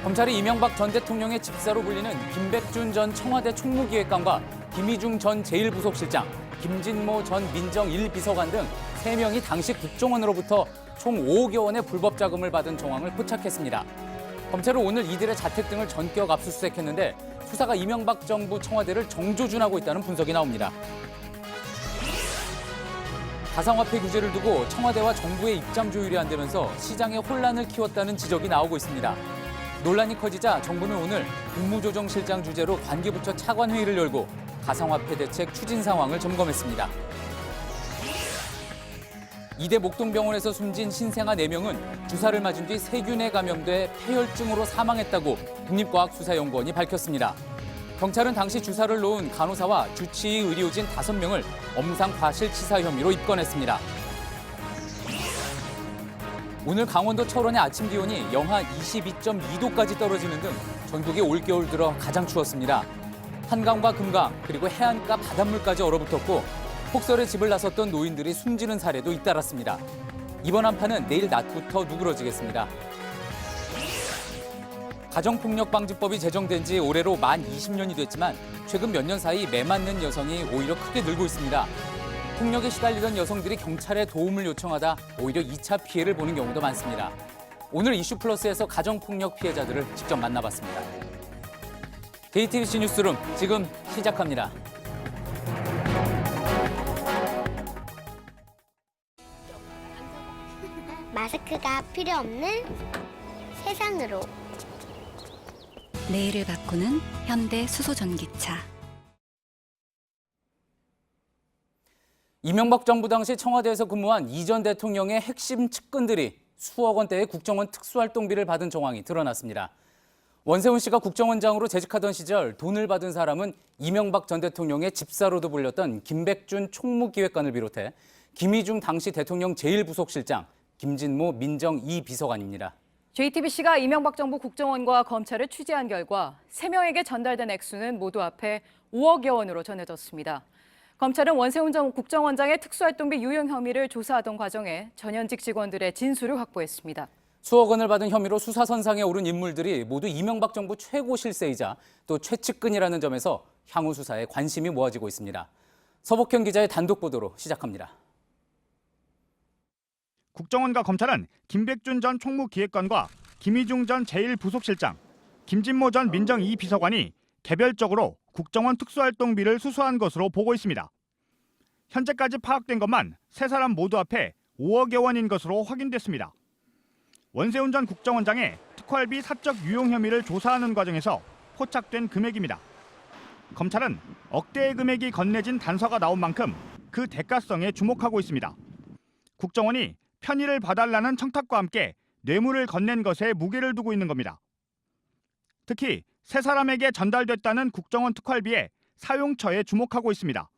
검찰이 이명박 전 대통령의 집사로 불리는 김백준 전 청와대 총무기획관과 김희중 전 제1부속실장, 김진모 전 민정 1비서관 등 3명이 당시 국정원으로부터 총 5억여 원의 불법 자금을 받은 정황을 포착했습니다. 검찰은 오늘 이들의 자택 등을 전격 압수수색했는데 수사가 이명박 정부 청와대를 정조준하고 있다는 분석이 나옵니다. 가상화폐 규제를 두고 청와대와 정부의 입장 조율이 안 되면서 시장에 혼란을 키웠다는 지적이 나오고 있습니다. 논란이 커지자 정부는 오늘 국무조정실장 주재로 관계부처 차관회의를 열고 가상화폐 대책 추진 상황을 점검했습니다. 이대 목동병원에서 숨진 신생아 4명은 주사를 맞은 뒤 세균에 감염돼 폐혈증으로 사망했다고 국립과학수사연구원이 밝혔습니다. 경찰은 당시 주사를 놓은 간호사와 주치의 의료진 5명을 엄상 과실치사 혐의로 입건했습니다. 오늘 강원도 철원의 아침 기온이 영하 22.2도까지 떨어지는 등 전국이 올겨울 들어 가장 추웠습니다. 한강과 금강 그리고 해안가 바닷물까지 얼어붙었고 폭설에 집을 나섰던 노인들이 숨지는 사례도 잇따랐습니다. 이번 한파는 내일 낮부터 누그러지겠습니다. 가정폭력방지법이 제정된 지 올해로 만 20년이 됐지만 최근 몇 년 사이 매 맞는 여성이 오히려 크게 늘고 있습니다. 폭력에 시달리던 여성들이 경찰에 도움을 요청하다 오히려 2차 피해를 보는 경우도 많습니다. 오늘 이슈플러스에서 가정폭력 피해자들을 직접 만나봤습니다. JTBC 뉴스룸 지금 시작합니다. 마스크가 필요 없는 세상으로. 내일을 바꾸는 현대 수소전기차. 이명박 정부 당시 청와대에서 근무한 이 전 대통령의 핵심 측근들이 수억 원대의 국정원 특수활동비를 받은 정황이 드러났습니다. 원세훈 씨가 국정원장으로 재직하던 시절 돈을 받은 사람은 이명박 전 대통령의 집사로도 불렸던 김백준 총무기획관을 비롯해 김희중 당시 대통령 제1부속실장, 김진모 민정 2비서관입니다. JTBC가 이명박 정부 국정원과 검찰을 취재한 결과 3명에게 전달된 액수는 모두 합해 5억여 원으로 전해졌습니다. 검찰은 원세훈 전 국정원장의 특수활동비 유용 혐의를 조사하던 과정에 전현직 직원들의 진술을 확보했습니다. 수억 원을 받은 혐의로 수사선상에 오른 인물들이 모두 이명박 정부 최고 실세이자 또 최측근이라는 점에서 향후 수사에 관심이 모아지고 있습니다. 서복현 기자의 단독 보도로 시작합니다. 국정원과 검찰은 김백준 전 총무기획관과 김희중 전 제1부속실장, 김진모 전 민정 2비서관이 개별적으로 국정원 특수활동비를 수수한 것으로 보고 있습니다. 현재까지 파악된 것만 3사람 모두 합해 5억여 원인 것으로 확인됐습니다. 원세훈 전 국정원장의 특활비 사적 유용 혐의를 조사하는 과정에서 포착된 금액입니다. 검찰은 억대의 금액이 건네진 단서가 나온 만큼 그 대가성에 주목하고 있습니다. 국정원이 편의를 봐달라는 청탁과 함께 뇌물을 건넨 것에 무게를 두고 있는 겁니다. 특히 3사람에게 전달됐다는 국정원 특활비의 사용처에 주목하고 있습니다.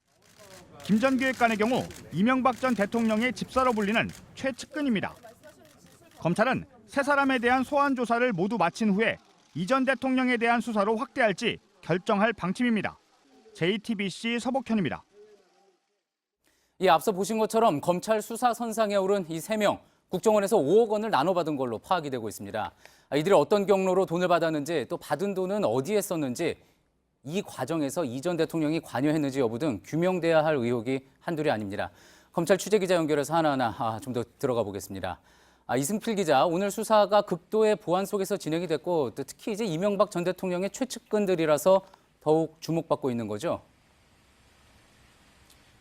김 전 기획관의 경우 이명박 전 대통령의 집사로 불리는 최측근입니다. 검찰은 3사람에 대한 소환 조사를 모두 마친 후에 이 전 대통령에 대한 수사로 확대할지 결정할 방침입니다. JTBC 서복현입니다. 앞서 보신 것처럼 검찰 수사 선상에 오른 이 3명, 국정원에서 5억 원을 나눠받은 걸로 파악이 되고 있습니다. 이들이 어떤 경로로 돈을 받았는지 또 받은 돈은 어디에 썼는지 이 과정에서 이 전 대통령이 관여했는지 여부 등 규명돼야 할 의혹이 한둘이 아닙니다. 검찰 취재기자 연결해서 하나하나 좀 더 들어가 보겠습니다. 이승필 기자, 오늘 수사가 극도의 보안 속에서 진행이 됐고 또 특히 이제 이명박 전 대통령의 최측근들이라서 더욱 주목받고 있는 거죠?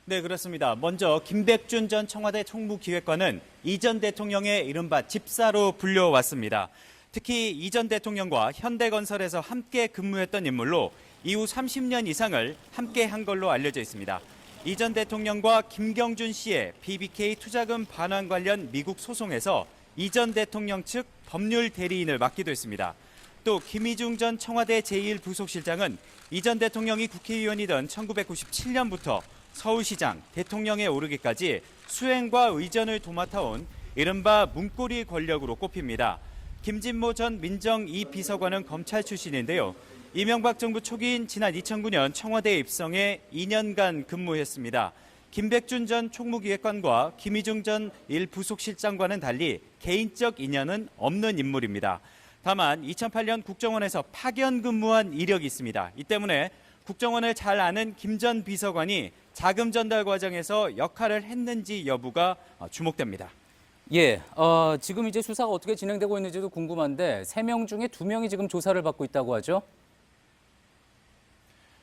네, 그렇습니다. 먼저 김백준 전 청와대 총무기획관은 이 전 대통령의 이른바 집사로 불려왔습니다. 특히 이 전 대통령과 현대건설에서 함께 근무했던 인물로 이후 30년 이상을 함께 한 걸로 알려져 있습니다. 이 전 대통령과 김경준 씨의 BBK 투자금 반환 관련 미국 소송에서 이 전 대통령 측 법률 대리인을 맡기도 했습니다. 또 김희중 전 청와대 제1부속실장은 이 전 대통령이 국회의원이던 1997년부터 서울시장, 대통령에 오르기까지 수행과 의전을 도맡아온 이른바 문고리 권력으로 꼽힙니다. 김진모 전 민정 2비서관은 검찰 출신인데요. 이명박 정부 초기인 지난 2009년 청와대에 입성해 2년간 근무했습니다. 김백준 전 총무기획관과 김희중 전 1부속실장과는 달리 개인적 인연은 없는 인물입니다. 다만 2008년 국정원에서 파견 근무한 이력이 있습니다. 이 때문에 국정원을 잘 아는 김 전 비서관이 자금 전달 과정에서 역할을 했는지 여부가 주목됩니다. 예, 지금 이제 수사가 어떻게 진행되고 있는지도 궁금한데 3명 중에 2명이 지금 조사를 받고 있다고 하죠?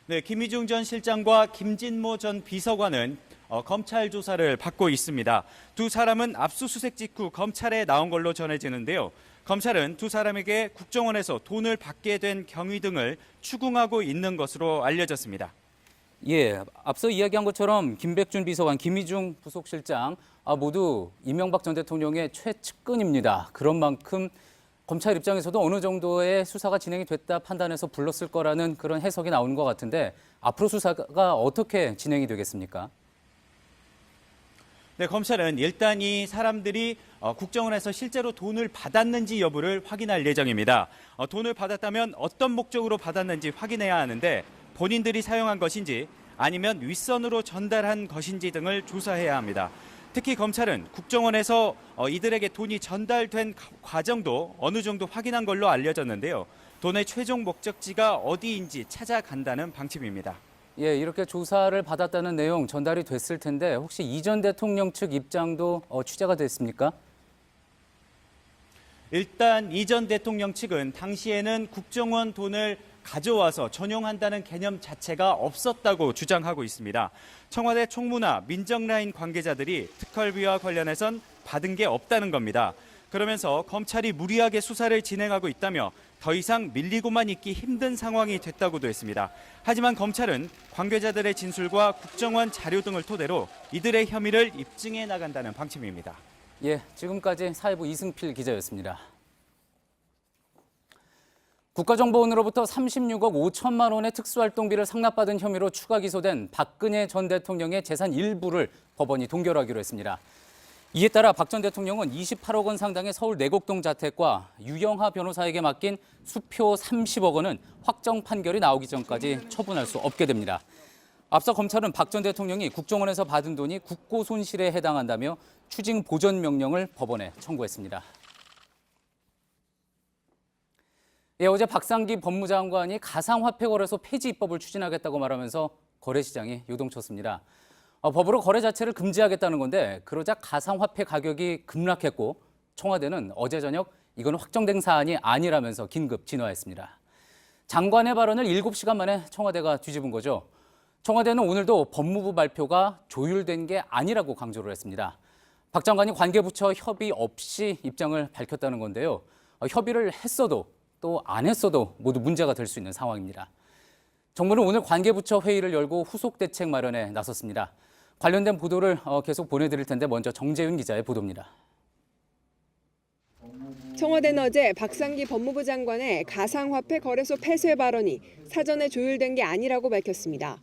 네, 김희중 전 실장과 김진모 전 비서관은 검찰 조사를 받고 있습니다. 두 사람은 압수수색 직후 검찰에 나온 걸로 전해지는데요. 검찰은 두 사람에게 국정원에서 돈을 받게 된 경위 등을 추궁하고 있는 것으로 알려졌습니다. 예, 앞서 이야기한 것처럼 김백준 비서관, 김희중 부속실장 모두 이명박 전 대통령의 최측근입니다. 그런 만큼 검찰 입장에서도 어느 정도의 수사가 진행이 됐다 판단해서 불렀을 거라는 그런 해석이 나오는 것 같은데 앞으로 수사가 어떻게 진행이 되겠습니까? 네, 검찰은 일단 이 사람들이 국정원에서 실제로 돈을 받았는지 여부를 확인할 예정입니다. 돈을 받았다면 어떤 목적으로 받았는지 확인해야 하는데 본인들이 사용한 것인지 아니면 윗선으로 전달한 것인지 등을 조사해야 합니다. 특히 검찰은 국정원에서 이들에게 돈이 전달된 과정도 어느 정도 확인한 걸로 알려졌는데요. 돈의 최종 목적지가 어디인지 찾아간다는 방침입니다. 예, 이렇게 조사를 받았다는 내용 전달이 됐을 텐데 혹시 이 전 대통령 측 입장도 취재가 됐습니까? 일단 이 전 대통령 측은 당시에는 국정원 돈을 가져와서 전용한다는 개념 자체가 없었다고 주장하고 있습니다. 청와대 총무나 민정라인 관계자들이 특활비와 관련해선 받은 게 없다는 겁니다. 그러면서 검찰이 무리하게 수사를 진행하고 있다며 더 이상 밀리고만 있기 힘든 상황이 됐다고도 했습니다. 하지만 검찰은 관계자들의 진술과 국정원 자료 등을 토대로 이들의 혐의를 입증해 나간다는 방침입니다. 예, 지금까지 사회부 이승필 기자였습니다. 국가정보원으로부터 36억 5천만 원의 특수활동비를 상납받은 혐의로 추가 기소된 박근혜 전 대통령의 재산 일부를 법원이 동결하기로 했습니다. 이에 따라 박 전 대통령은 28억 원 상당의 서울 내곡동 자택과 유영하 변호사에게 맡긴 수표 30억 원은 확정 판결이 나오기 전까지 처분할 수 없게 됩니다. 앞서 검찰은 박 전 대통령이 국정원에서 받은 돈이 국고 손실에 해당한다며 추징 보전 명령을 법원에 청구했습니다. 예, 어제 박상기 법무장관이 가상화폐 거래소 폐지 입법을 추진하겠다고 말하면서 거래 시장이 요동쳤습니다. 법으로 거래 자체를 금지하겠다는 건데 그러자 가상화폐 가격이 급락했고 청와대는 어제 저녁 이건 확정된 사안이 아니라면서 긴급 진화했습니다. 장관의 발언을 7시간 만에 청와대가 뒤집은 거죠. 청와대는 오늘도 법무부 발표가 조율된 게 아니라고 강조를 했습니다. 박 장관이 관계부처 협의 없이 입장을 밝혔다는 건데요. 협의를 했어도 또 안 했어도 모두 문제가 될 수 있는 상황입니다. 정부는 오늘 관계부처 회의를 열고 후속 대책 마련에 나섰습니다. 관련된 보도를 계속 보내드릴 텐데 먼저 정재윤 기자의 보도입니다. 청와대는 어제 박상기 법무부 장관의 가상화폐 거래소 폐쇄 발언이 사전에 조율된 게 아니라고 밝혔습니다.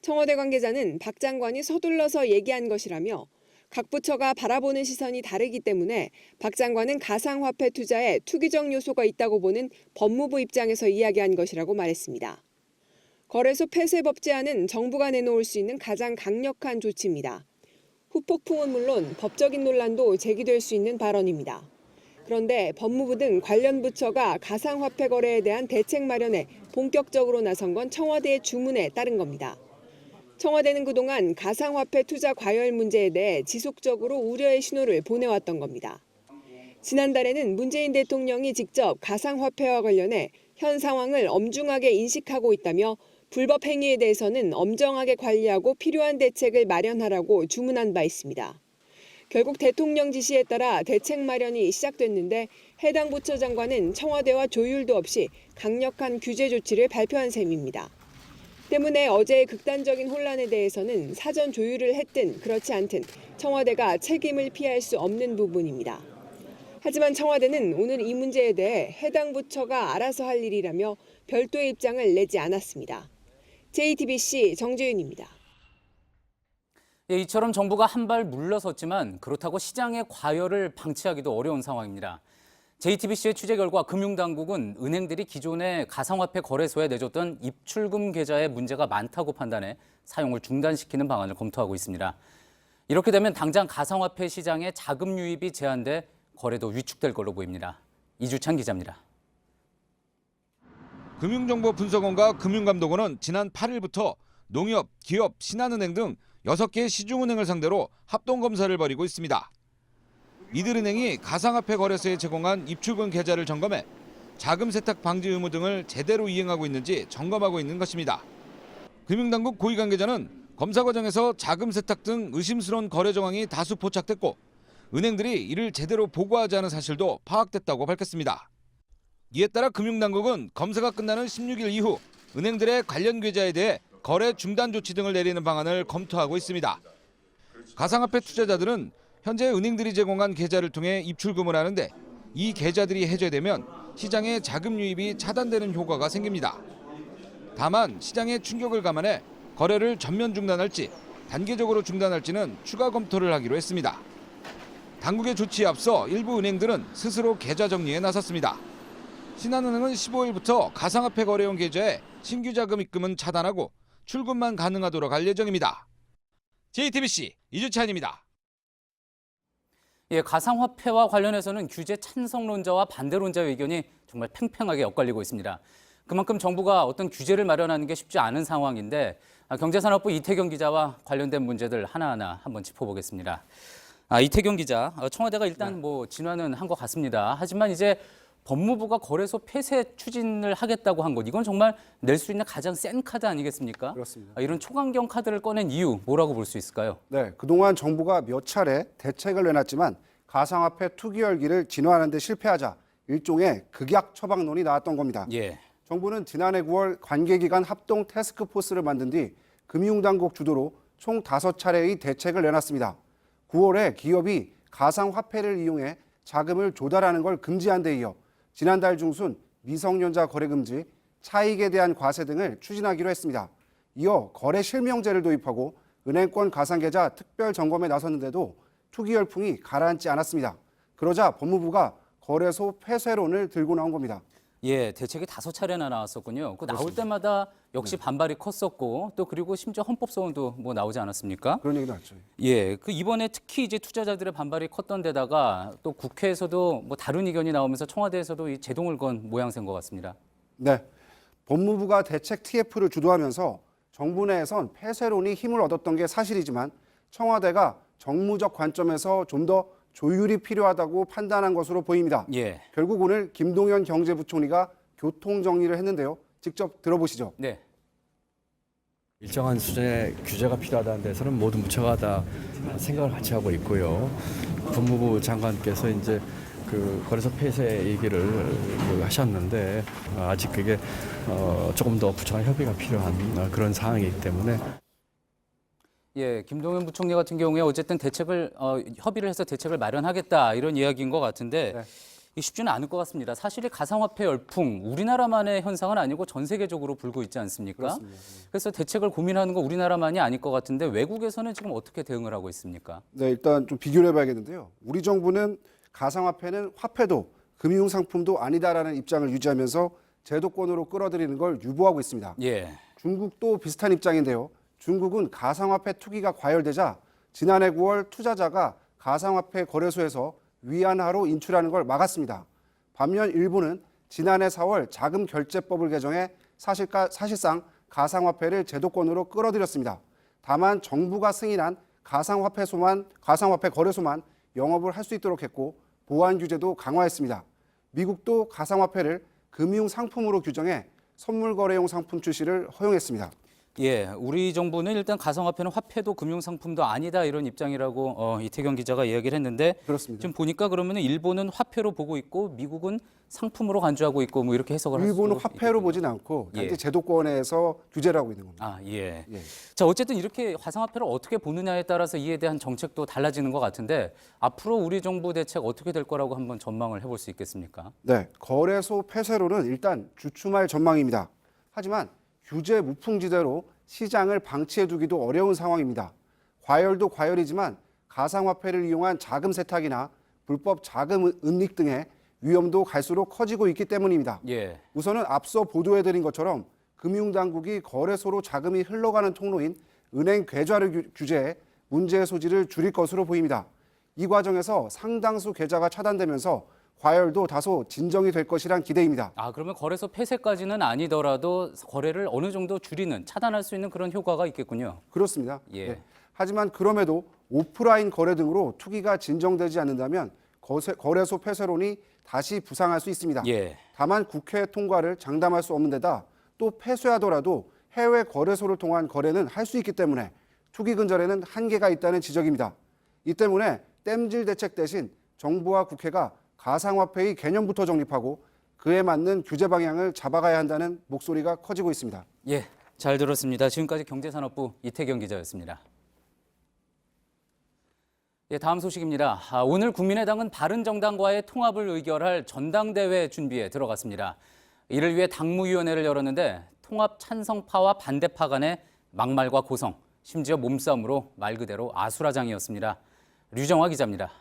청와대 관계자는 박 장관이 서둘러서 얘기한 것이라며 각 부처가 바라보는 시선이 다르기 때문에 박 장관은 가상화폐 투자에 투기적 요소가 있다고 보는 법무부 입장에서 이야기한 것이라고 말했습니다. 거래소 폐쇄 법제안은 정부가 내놓을 수 있는 가장 강력한 조치입니다. 후폭풍은 물론 법적인 논란도 제기될 수 있는 발언입니다. 그런데 법무부 등 관련 부처가 가상화폐 거래에 대한 대책 마련에 본격적으로 나선 건 청와대의 주문에 따른 겁니다. 청와대는 그동안 가상화폐 투자 과열 문제에 대해 지속적으로 우려의 신호를 보내왔던 겁니다. 지난달에는 문재인 대통령이 직접 가상화폐와 관련해 현 상황을 엄중하게 인식하고 있다며 불법 행위에 대해서는 엄정하게 관리하고 필요한 대책을 마련하라고 주문한 바 있습니다. 결국 대통령 지시에 따라 대책 마련이 시작됐는데 해당 부처 장관은 청와대와 조율도 없이 강력한 규제 조치를 발표한 셈입니다. 때문에 어제의 극단적인 혼란에 대해서는 사전 조율을 했든 그렇지 않든 청와대가 책임을 피할 수 없는 부분입니다. 하지만 청와대는 오늘 이 문제에 대해 해당 부처가 알아서 할 일이라며 별도의 입장을 내지 않았습니다. JTBC 정재윤입니다. 예, 이처럼 정부가 한 발 물러섰지만 그렇다고 시장의 과열을 방치하기도 어려운 상황입니다. JTBC의 취재 결과 금융당국은 은행들이 기존의 가상화폐 거래소에 내줬던 입출금 계좌에 문제가 많다고 판단해 사용을 중단시키는 방안을 검토하고 있습니다. 이렇게 되면 당장 가상화폐 시장에 자금 유입이 제한돼 거래도 위축될 걸로 보입니다. 이주찬 기자입니다. 금융정보분석원과 금융감독원은 지난 8일부터 농협, 기업, 신한은행 등 6개 시중은행을 상대로 합동검사를 벌이고 있습니다. 이들 은행이 가상화폐 거래소에 제공한 입출금 계좌를 점검해 자금 세탁 방지 의무 등을 제대로 이행하고 있는지 점검하고 있는 것입니다. 금융당국 고위 관계자는 검사 과정에서 자금 세탁 등 의심스러운 거래 정황이 다수 포착됐고 은행들이 이를 제대로 보고하지 않은 사실도 파악됐다고 밝혔습니다. 이에 따라 금융당국은 검사가 끝나는 16일 이후 은행들의 관련 계좌에 대해 거래 중단 조치 등을 내리는 방안을 검토하고 있습니다. 가상화폐 투자자들은 현재 은행들이 제공한 계좌를 통해 입출금을 하는데 이 계좌들이 해제되면 시장에 자금 유입이 차단되는 효과가 생깁니다. 다만 시장의 충격을 감안해 거래를 전면 중단할지 단계적으로 중단할지는 추가 검토를 하기로 했습니다. 당국의 조치에 앞서 일부 은행들은 스스로 계좌 정리에 나섰습니다. 신한은행은 15일부터 가상화폐 거래용 계좌에 신규 자금 입금은 차단하고 출금만 가능하도록 할 예정입니다. JTBC 이주찬입니다. 예, 가상화폐와 관련해서는 규제 찬성론자와 반대론자의 의견이 정말 팽팽하게 엇갈리고 있습니다. 그만큼 정부가 어떤 규제를 마련하는 게 쉽지 않은 상황인데 경제산업부 이태경 기자와 관련된 문제들 하나하나 한번 짚어보겠습니다. 이태경 기자, 청와대가 일단 진화는 한 것 같습니다. 하지만 이제 법무부가 거래소 폐쇄 추진을 하겠다고 한 것, 이건 정말 낼 수 있는 가장 센 카드 아니겠습니까? 그렇습니다. 이런 초강경 카드를 꺼낸 이유 뭐라고 볼 수 있을까요? 네, 그동안 정부가 몇 차례 대책을 내놨지만 가상화폐 투기 열기를 진화하는 데 실패하자 일종의 극약 처방론이 나왔던 겁니다. 예. 정부는 지난해 9월 관계기관 합동 태스크포스를 만든 뒤 금융당국 주도로 총 5차례의 대책을 내놨습니다. 9월에 기업이 가상화폐를 이용해 자금을 조달하는 걸 금지한 데 이어 지난달 중순 미성년자 거래 금지, 차익에 대한 과세 등을 추진하기로 했습니다. 이어 거래 실명제를 도입하고 은행권 가상계좌 특별 점검에 나섰는데도 투기 열풍이 가라앉지 않았습니다. 그러자 법무부가 거래소 폐쇄론을 들고 나온 겁니다. 예, 대책이 5차례나 나왔었군요. 그 나올 때마다 역시 반발이 컸었고 또 그리고 심지어 헌법소원도 나오지 않았습니까? 그런 얘기도 나왔죠. 예, 그 이번에 특히 이제 투자자들의 반발이 컸던 데다가 또 국회에서도 다른 의견이 나오면서 청와대에서도 이 제동을 건 모양새인 것 같습니다. 네, 법무부가 대책 TF를 주도하면서 정부 내에선 폐쇄론이 힘을 얻었던 게 사실이지만 청와대가 정무적 관점에서 좀 더 조율이 필요하다고 판단한 것으로 보입니다. 예. 결국 오늘 김동연 경제부총리가 교통 정리를 했는데요. 직접 들어보시죠. 네. 일정한 수준의 규제가 필요하다는 데서는 모든 부처가 다 생각을 같이 하고 있고요. 법무부 장관께서 이제 그 거래소 폐쇄 얘기를 하셨는데 아직 그게 조금 더 부처간 협의가 필요한 그런 상황이기 때문에. 예, 김동연 부총리 같은 경우에 어쨌든 대책을 협의를 해서 대책을 마련하겠다 이런 이야기인 것 같은데 네. 이게 쉽지는 않을 것 같습니다. 사실 이 가상화폐 열풍 우리나라만의 현상은 아니고 전 세계적으로 불고 있지 않습니까? 그렇습니다. 그래서 대책을 고민하는 건 우리나라만이 아닐 것 같은데 외국에서는 지금 어떻게 대응을 하고 있습니까? 네, 일단 좀 비교를 해봐야겠는데요. 우리 정부는 가상화폐는 화폐도 금융상품도 아니다라는 입장을 유지하면서 제도권으로 끌어들이는 걸 유보하고 있습니다. 예. 중국도 비슷한 입장인데요. 중국은 가상화폐 투기가 과열되자 지난해 9월 투자자가 가상화폐 거래소에서 위안화로 인출하는 걸 막았습니다. 반면 일본은 지난해 4월 자금결제법을 개정해 사실상 가상화폐를 제도권으로 끌어들였습니다. 다만 정부가 승인한 가상화폐 거래소만 영업을 할 수 있도록 했고 보안 규제도 강화했습니다. 미국도 가상화폐를 금융상품으로 규정해 선물거래용 상품 출시를 허용했습니다. 예, 우리 정부는 일단 가상화폐는 화폐도 금융상품도 아니다 이런 입장이라고 이태경 기자가 이야기를 했는데 그렇습니다. 지금 보니까 그러면 일본은 화폐로 보고 있고 미국은 상품으로 간주하고 있고 이렇게 해석을 할 일본은 수 화폐로 있겠군요. 보진 않고 예. 단지 제도권에서 규제를 하고 있는 겁니다. 아, 예. 예. 자, 어쨌든 이렇게 가상화폐를 어떻게 보느냐에 따라서 이에 대한 정책도 달라지는 것 같은데 앞으로 우리 정부 대책 어떻게 될 거라고 한번 전망을 해볼 수 있겠습니까? 네, 거래소 폐쇄로는 일단 주춤할 전망입니다. 하지만 규제 무풍지대로 시장을 방치해두기도 어려운 상황입니다. 과열도 과열이지만 가상화폐를 이용한 자금 세탁이나 불법 자금 은닉 등의 위험도 갈수록 커지고 있기 때문입니다. 예. 우선은 앞서 보도해드린 것처럼 금융당국이 거래소로 자금이 흘러가는 통로인 은행 계좌를 규제해 문제의 소지를 줄일 것으로 보입니다. 이 과정에서 상당수 계좌가 차단되면서 과열도 다소 진정이 될 것이란 기대입니다. 그러면 거래소 폐쇄까지는 아니더라도 거래를 어느 정도 줄이는, 차단할 수 있는 그런 효과가 있겠군요. 그렇습니다. 예. 네. 하지만 그럼에도 오프라인 거래 등으로 투기가 진정되지 않는다면 거래소 폐쇄론이 다시 부상할 수 있습니다. 예. 다만 국회 통과를 장담할 수 없는 데다 또 폐쇄하더라도 해외 거래소를 통한 거래는 할 수 있기 때문에 투기 근절에는 한계가 있다는 지적입니다. 이 때문에 땜질 대책 대신 정부와 국회가 가상화폐의 개념부터 정립하고 그에 맞는 규제 방향을 잡아가야 한다는 목소리가 커지고 있습니다. 예, 잘 들었습니다. 지금까지 경제산업부 이태경 기자였습니다. 예, 다음 소식입니다. 오늘 국민의당은 바른정당과의 통합을 의결할 전당대회 준비에 들어갔습니다. 이를 위해 당무위원회를 열었는데 통합 찬성파와 반대파 간의 막말과 고성, 심지어 몸싸움으로 말 그대로 아수라장이었습니다. 류정화 기자입니다.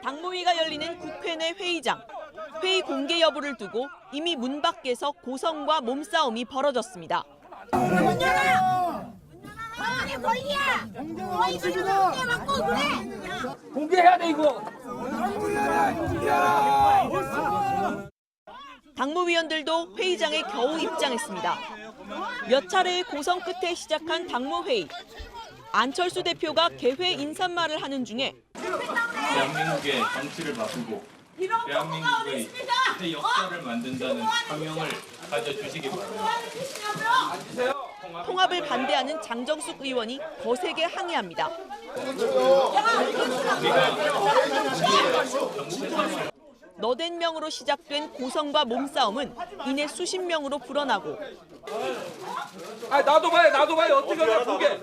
당무위가 열리는 국회 내 회의장. 회의 공개 여부를 두고 이미 문 밖에서 고성과 몸싸움이 벌어졌습니다. 공개해야 돼 이거. 당무위원들도 회의장에 겨우 입장했습니다. 몇 차례의 고성 끝에 시작한 당무회의. 안철수 대표가 개회 인사말을 하는 중에 대한민국의 정치를 바꾸고 대한민국의 새 역사를 만든다는 사명을 가져주시기 바랍니다. 통합을 반대하는 장정숙 의원이 거세게 항의합니다. 너댓 명으로 시작된 고성과 몸싸움은 이내 수십 명으로 불어나고 나도 봐요 어떻게 하냐 보게.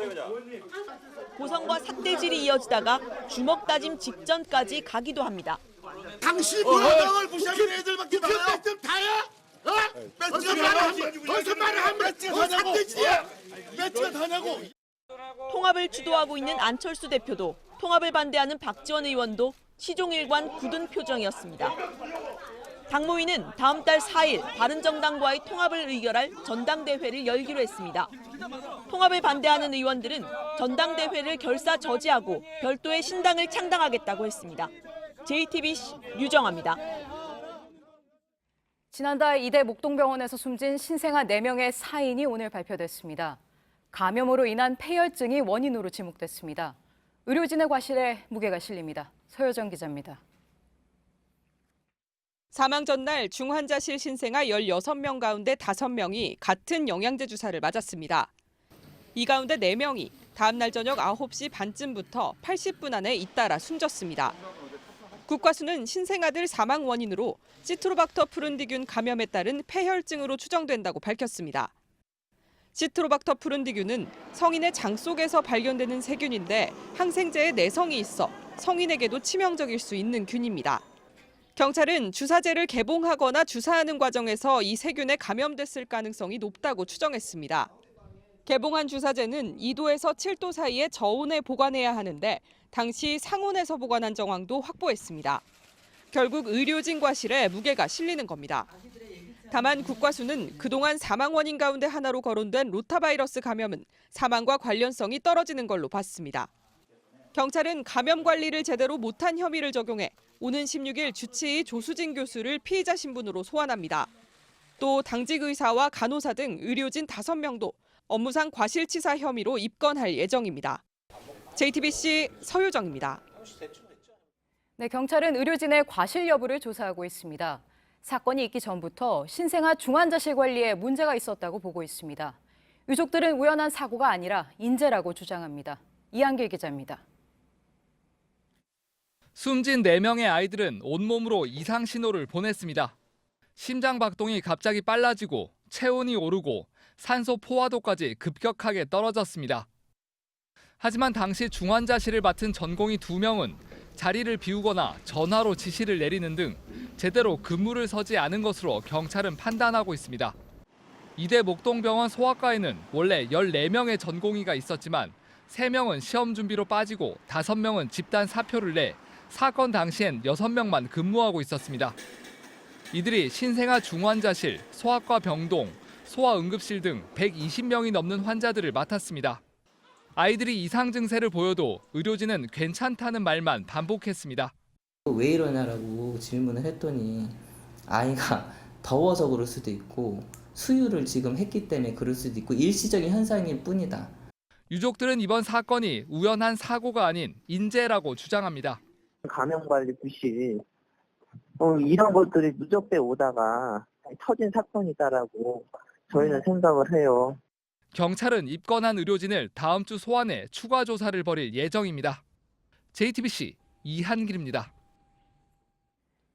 고성과 삿대질이 이어지다가 주먹 다짐 직전까지 가기도 합니다. 당신 문화당을 무시하는 애들밖에 많아요. 좀 다야? 며칠 벌써 말을 한 며칠 하냐고. 며칠 하냐고. 통합을 주도하고 있는 안철수 대표도 통합을 반대하는 박지원 의원도 시종일관 굳은 표정이었습니다. 당무위는 다음 달 4일 바른정당과의 통합을 의결할 전당대회를 열기로 했습니다. 통합을 반대하는 의원들은 전당대회를 결사 저지하고 별도의 신당을 창당하겠다고 했습니다. JTBC 류정화입니다. 지난달 이대 목동병원에서 숨진 신생아 4명의 사인이 오늘 발표됐습니다. 감염으로 인한 폐혈증이 원인으로 지목됐습니다. 의료진의 과실에 무게가 실립니다. 서효정 기자입니다. 사망 전날 중환자실 신생아 16명 가운데 5명이 같은 영양제 주사를 맞았습니다. 이 가운데 4명이 다음 날 저녁 9시 반쯤부터 80분 안에 잇따라 숨졌습니다. 국과수는 신생아들 사망 원인으로 시트로박터 푸른디균 감염에 따른 폐혈증으로 추정된다고 밝혔습니다. 시트로박터 푸른디균은 성인의 장 속에서 발견되는 세균인데 항생제에 내성이 있어 성인에게도 치명적일 수 있는 균입니다. 경찰은 주사제를 개봉하거나 주사하는 과정에서 이 세균에 감염됐을 가능성이 높다고 추정했습니다. 개봉한 주사제는 2도에서 7도 사이의 저온에 보관해야 하는데 당시 상온에서 보관한 정황도 확보했습니다. 결국 의료진 과실에 무게가 실리는 겁니다. 다만 국과수는 그동안 사망 원인 가운데 하나로 거론된 로타바이러스 감염은 사망과 관련성이 떨어지는 걸로 봤습니다. 경찰은 감염 관리를 제대로 못한 혐의를 적용해 오는 16일 주치의 조수진 교수를 피의자 신분으로 소환합니다. 또 당직 의사와 간호사 등 의료진 5명도 업무상 과실치사 혐의로 입건할 예정입니다. JTBC 서효정입니다. 네, 경찰은 의료진의 과실 여부를 조사하고 있습니다. 사건이 있기 전부터 신생아 중환자실 관리에 문제가 있었다고 보고 있습니다. 유족들은 우연한 사고가 아니라 인재라고 주장합니다. 이한길 기자입니다. 숨진 4명의 아이들은 온몸으로 이상 신호를 보냈습니다. 심장 박동이 갑자기 빨라지고 체온이 오르고 산소 포화도까지 급격하게 떨어졌습니다. 하지만 당시 중환자실을 맡은 전공의 2명은 자리를 비우거나 전화로 지시를 내리는 등 제대로 근무를 서지 않은 것으로 경찰은 판단하고 있습니다. 이대 목동병원 소아과에는 원래 14명의 전공의가 있었지만 3명은 시험 준비로 빠지고 5명은 집단 사표를 내 사건 당시엔 6명만 근무하고 있었습니다. 이들이 신생아 중환자실, 소아과 병동, 소아응급실 등 120명이 넘는 환자들을 맡았습니다. 아이들이 이상 증세를 보여도 의료진은 괜찮다는 말만 반복했습니다. 왜 이러냐라고 질문을 했더니 아이가 더워서 그럴 수도 있고 수유를 지금 했기 때문에 그럴 수도 있고 일시적인 현상일 뿐이다. 유족들은 이번 사건이 우연한 사고가 아닌 인재라고 주장합니다. 감염관리 부실 이런 것들이 누적돼 오다가 터진 사건이다라고 저희는 생각을 해요. 경찰은 입건한 의료진을 다음 주 소환해 추가 조사를 벌일 예정입니다. JTBC 이한길입니다.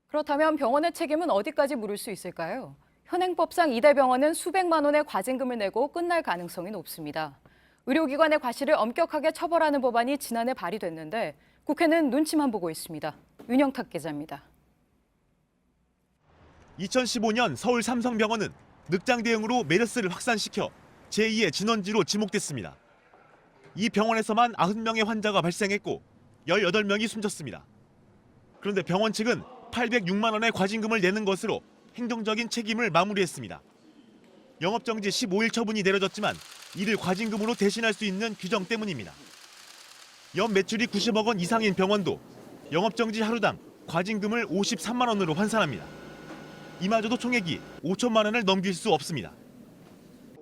그렇다면 병원의 책임은 어디까지 물을 수 있을까요? 현행법상 이대 병원은 수백만 원의 과징금을 내고 끝날 가능성이 높습니다. 의료기관의 과실을 엄격하게 처벌하는 법안이 지난해 발의됐는데 국회는 눈치만 보고 있습니다. 윤영탁 기자입니다. 2015년 서울 삼성병원은 늑장 대응으로 메르스를 확산시켜 제2의 진원지로 지목됐습니다. 이 병원에서만 90명의 환자가 발생했고 18명이 숨졌습니다. 그런데 병원 측은 806만 원의 과징금을 내는 것으로 행정적인 책임을 마무리했습니다. 영업정지 15일 처분이 내려졌지만 이를 과징금으로 대신할 수 있는 규정 때문입니다. 연 매출이 90억 원 이상인 병원도 영업정지 하루당 과징금을 53만 원으로 환산합니다. 이마저도 총액이 5천만 원을 넘길 수 없습니다.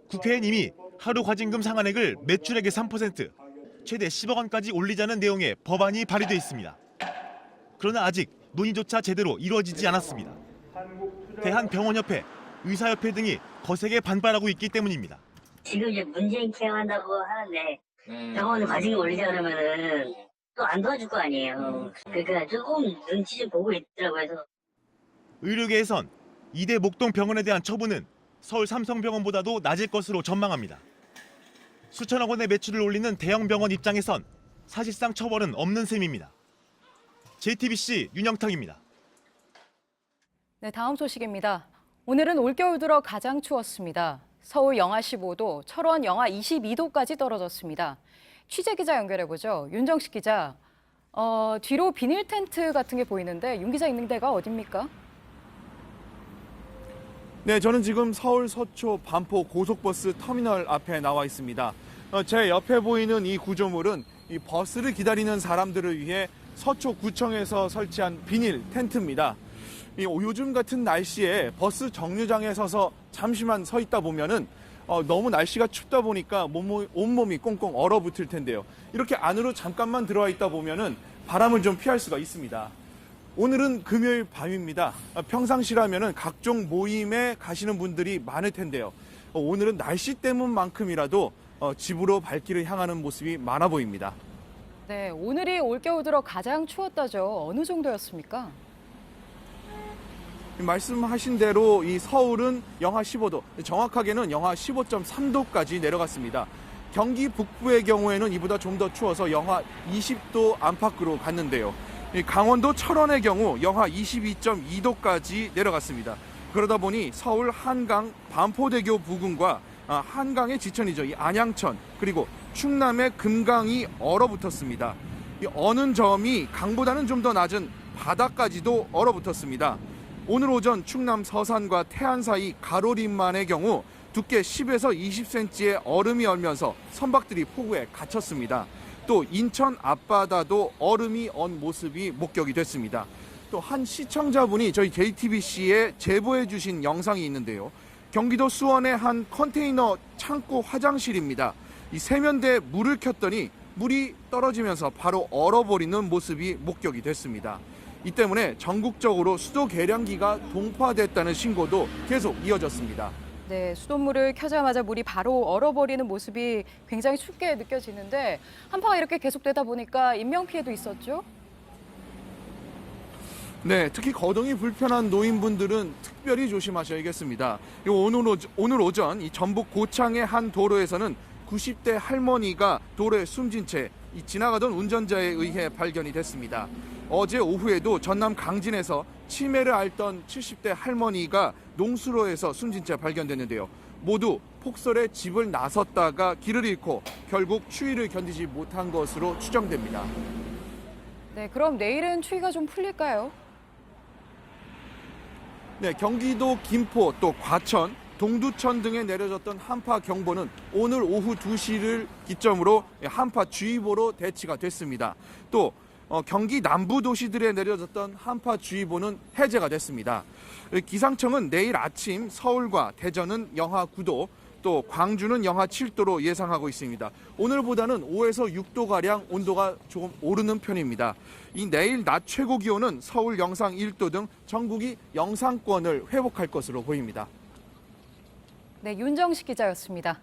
국회엔 이미 하루 과징금 상한액을 매출액의 3%, 최대 10억 원까지 올리자는 내용의 법안이 발의돼 있습니다. 그러나 아직 논의조차 제대로 이루어지지 않았습니다. 대한병원협회, 의사협회 등이 거세게 반발하고 있기 때문입니다. 지금 이제 문재인 케어한다고 하는데 병원을 과징금 올리자 그러면은 또 안 도와줄 거 아니에요. 그러니까 조금 눈치 좀 보고 있더라고요. 해서. 의료계에선 이대 목동병원에 대한 처분은 서울 삼성병원보다도 낮을 것으로 전망합니다. 수천억 원의 매출을 올리는 대형 병원 입장에선 사실상 처벌은 없는 셈입니다. JTBC 윤영탁입니다. 네, 다음 소식입니다. 오늘은 올겨울 들어 가장 추웠습니다. 서울 영하 15도, 철원 영하 22도까지 떨어졌습니다. 취재 기자 연결해보죠. 윤정식 기자, 뒤로 비닐 텐트 같은 게 보이는데 윤 기자 있는 데가 어딥니까? 네, 저는 지금 서울 서초 반포 고속버스 터미널 앞에 나와 있습니다. 제 옆에 보이는 이 구조물은 이 버스를 기다리는 사람들을 위해 서초구청에서 설치한 비닐 텐트입니다. 요즘 같은 날씨에 버스 정류장에 서서 잠시만 서 있다 보면은 너무 날씨가 춥다 보니까 온몸이 꽁꽁 얼어붙을 텐데요. 이렇게 안으로 잠깐만 들어와 있다 보면은 바람을 좀 피할 수가 있습니다. 오늘은 금요일 밤입니다. 평상시라면은 각종 모임에 가시는 분들이 많을 텐데요. 오늘은 날씨 때문만큼이라도 집으로 발길을 향하는 모습이 많아 보입니다. 네, 오늘이 올겨울 들어 가장 추웠다죠. 어느 정도였습니까? 말씀하신 대로 이 서울은 영하 15도, 정확하게는 영하 15.3도까지 내려갔습니다. 경기 북부의 경우에는 이보다 좀 더 추워서 영하 20도 안팎으로 갔는데요. 강원도 철원의 경우 영하 22.2도까지 내려갔습니다. 그러다 보니 서울 한강 반포대교 부근과 한강의 지천이죠. 이 안양천 그리고 충남의 금강이 얼어붙었습니다. 어느 점이 강보다는 좀 더 낮은 바다까지도 얼어붙었습니다. 오늘 오전 충남 서산과 태안 사이 가로림만의 경우 두께 10에서 20cm의 얼음이 얼면서 선박들이 폭우에 갇혔습니다. 또 인천 앞바다도 얼음이 언 모습이 목격이 됐습니다. 또 한 시청자분이 저희 JTBC에 제보해 주신 영상이 있는데요. 경기도 수원의 한 컨테이너 창고 화장실입니다. 이 세면대에 물을 켰더니 물이 떨어지면서 바로 얼어버리는 모습이 목격이 됐습니다. 이 때문에 전국적으로 수도 계량기가 동파됐다는 신고도 계속 이어졌습니다. 네, 수돗물을 켜자마자 물이 바로 얼어버리는 모습이 굉장히 춥게 느껴지는데 한파가 이렇게 계속되다 보니까 인명피해도 있었죠? 네, 특히 거동이 불편한 노인분들은 특별히 조심하셔야겠습니다. 오늘 오전 이 전북 고창의 한 도로에서는 90대 할머니가 도로에 숨진 채 지나가던 운전자에 의해 발견이 됐습니다. 어제 오후에도 전남 강진에서 치매를 앓던 70대 할머니가 농수로에서 숨진 채 발견됐는데요. 모두 폭설에 집을 나섰다가 길을 잃고 결국 추위를 견디지 못한 것으로 추정됩니다. 네, 그럼 내일은 추위가 좀 풀릴까요? 네, 경기도 김포 또 과천, 동두천 등에 내려졌던 한파 경보는 오늘 오후 2시를 기점으로 한파주의보로 대치가 됐습니다. 또 경기 남부 도시들에 내려졌던 한파주의보는 해제가 됐습니다. 기상청은 내일 아침 서울과 대전은 영하 9도, 또 광주는 영하 7도로 예상하고 있습니다. 오늘보다는 5에서 6도가량 온도가 조금 오르는 편입니다. 이 내일 낮 최고 기온은 서울 영상 1도 등 전국이 영상권을 회복할 것으로 보입니다. 네, 윤정식 기자였습니다.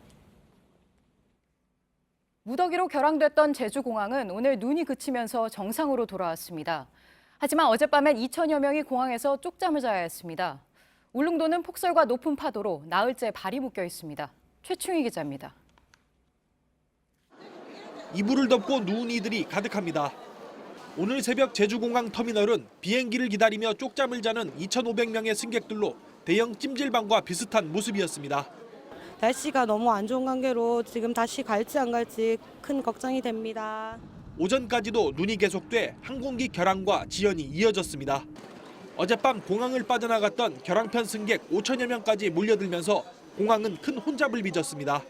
무더기로 결항됐던 제주공항은 오늘 눈이 그치면서 정상으로 돌아왔습니다. 하지만 어젯밤엔 2천여 명이 공항에서 쪽잠을 자야 했습니다. 울릉도는 폭설과 높은 파도로 나흘째 발이 묶여 있습니다. 최충희 기자입니다. 이불을 덮고 누운 이들이 가득합니다. 오늘 새벽 제주공항 터미널은 비행기를 기다리며 쪽잠을 자는 2,500명의 승객들로 대형 찜질방과 비슷한 모습이었습니다. 날씨가 너무 안 좋은 관계로 지금 다시 갈지 안 갈지 큰 걱정이 됩니다. 오전까지도 눈이 계속돼 항공기 결항과 지연이 이어졌습니다. 어젯밤 공항을 빠져나갔던 결항편 승객 5천여 명까지 몰려들면서 공항은 큰 혼잡을 빚었습니다.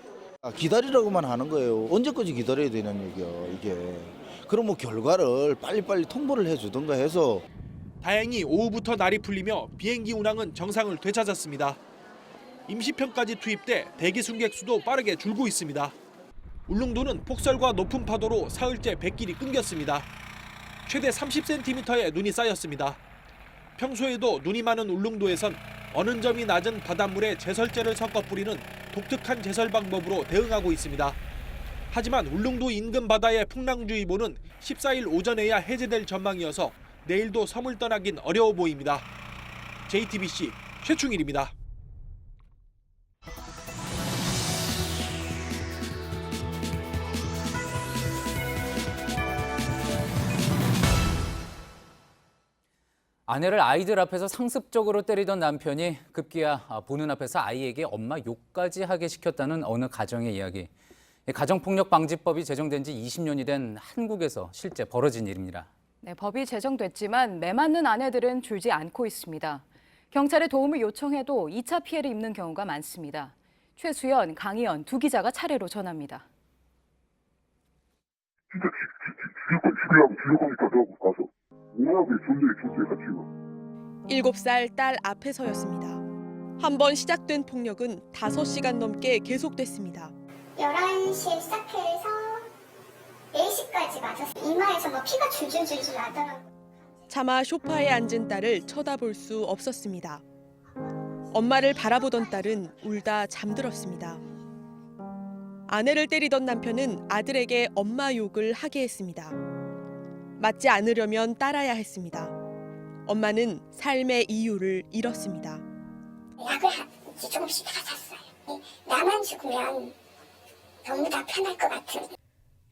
기다리라고만 하는 거예요. 언제까지 기다려야 되는 얘기야 이게. 그럼 뭐 결과를 빨리빨리 통보를 해주던가 해서. 다행히 오후부터 날이 풀리며 비행기 운항은 정상을 되찾았습니다. 임시편까지 투입돼 대기 승객 수도 빠르게 줄고 있습니다. 울릉도는 폭설과 높은 파도로 사흘째 뱃길이 끊겼습니다. 최대 30cm의 눈이 쌓였습니다. 평소에도 눈이 많은 울릉도에선 어는 점이 낮은 바닷물에 제설제를 섞어 뿌리는 독특한 제설 방법으로 대응하고 있습니다. 하지만 울릉도 인근 바다의 풍랑주의보는 14일 오전에야 해제될 전망이어서 내일도 섬을 떠나긴 어려워 보입니다. JTBC 최충일입니다. 아내를 아이들 앞에서 상습적으로 때리던 남편이 급기야 보는 앞에서 아이에게 엄마 욕까지 하게 시켰다는 어느 가정의 이야기. 가정폭력방지법이 제정된 지 20년이 된 한국에서 실제 벌어진 일입니다. 네, 법이 제정됐지만 매맞는 아내들은 줄지 않고 있습니다. 경찰에 도움을 요청해도 2차 피해를 입는 경우가 많습니다. 최수연, 강희연 두 기자가 차례로 전합니다. 진짜 죽일 거니까 너하고 가서. 워낙에 존재 가치가. 7살 딸 앞에 서였습니다. 한 번 시작된 폭력은 5시간 넘게 계속됐습니다. 11시에 시작해서 4시까지 맞았어요. 이마에서 뭐 피가 줄줄줄줄 나더라고요. 차마 소파에 앉은 딸을 쳐다볼 수 없었습니다. 엄마를 바라보던 딸은 울다 잠들었습니다. 아내를 때리던 남편은 아들에게 엄마 욕을 하게 했습니다. 맞지 않으려면 따라야 했습니다. 엄마는 삶의 이유를 잃었습니다. 약을 조금씩 받았어요. 나만 죽으면 너무 다 편할 것 같은.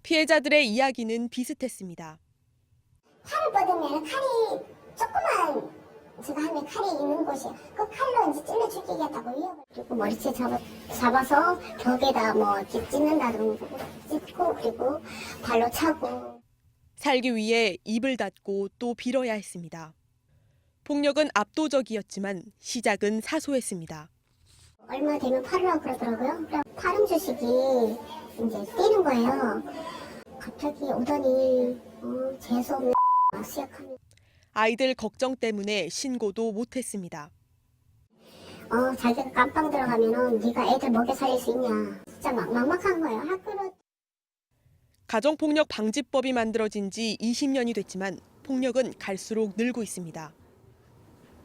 피해자들의 이야기는 비슷했습니다. 칼을 뻗으면 칼이 조그만 제가 하면 칼이 있는 곳이에요. 그 칼로 이제 찔러 죽이겠다고 위협을. 그리고 머리채 잡아서 벽에다 뭐 찢는다든가 찢고 그리고 발로 차고. 살기 위해 입을 닫고 또 빌어야 했습니다. 폭력은 압도적이었지만 시작은 사소했습니다. 얼마 되면 팔으라고 그러더라고요. 그럼 팔음 주식이 이제 뛰는 거예요. 갑자기 오더니 재수없는 시작합니다. 아이들 걱정 때문에 신고도 못했습니다. 자기가 깜빵 들어가면은 네가 애들 먹여 살릴 수 있냐. 진짜 막막한 거예요. 학교로. 가정폭력 방지법이 만들어진 지 20년이 됐지만 폭력은 갈수록 늘고 있습니다.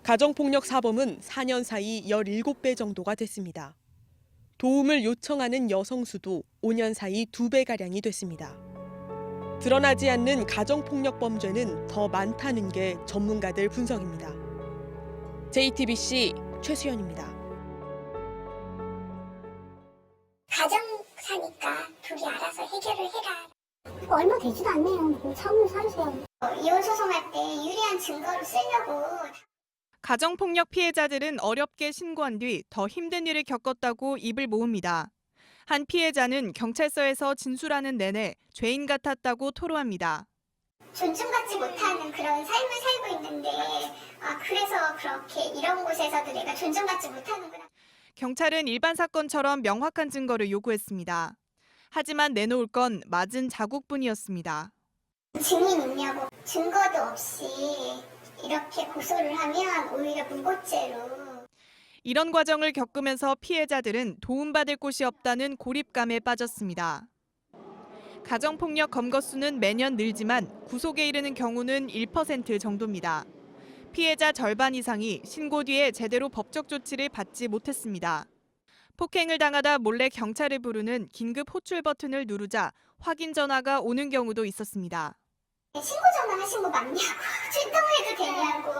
가정폭력 사범은 4년 사이 17배 정도가 됐습니다. 도움을 요청하는 여성 수도 5년 사이 2배가량이 됐습니다. 드러나지 않는 가정폭력 범죄는 더 많다는 게 전문가들 분석입니다. JTBC 최수연입니다. 가정사니까 둘이 알아서 해결을 해라. 얼마 되지도 않네요. 처음으로 살으세요. 이혼 소송할 때 유리한 증거로 쓰려고. 가정폭력 피해자들은 어렵게 신고한 뒤 더 힘든 일을 겪었다고 입을 모읍니다. 한 피해자는 경찰서에서 진술하는 내내 죄인 같았다고 토로합니다. 존중받지 못하는 그런 삶을 살고 있는데 그래서 그렇게 이런 곳에서도 내가 존중받지 못하는구나. 경찰은 일반 사건처럼 명확한 증거를 요구했습니다. 하지만 내놓을 건 맞은 자국뿐이었습니다. 증인 있냐고 증거도 없이 이렇게 고소를 하면 오히려 무고죄로. 이런 과정을 겪으면서 피해자들은 도움받을 곳이 없다는 고립감에 빠졌습니다. 가정폭력 검거 수는 매년 늘지만 구속에 이르는 경우는 1% 정도입니다. 피해자 절반 이상이 신고 뒤에 제대로 법적 조치를 받지 못했습니다. 폭행을 당하다 몰래 경찰을 부르는 긴급 호출 버튼을 누르자 확인 전화가 오는 경우도 있었습니다. 신고 전화하신 거 맞냐고, 출동해도 되냐고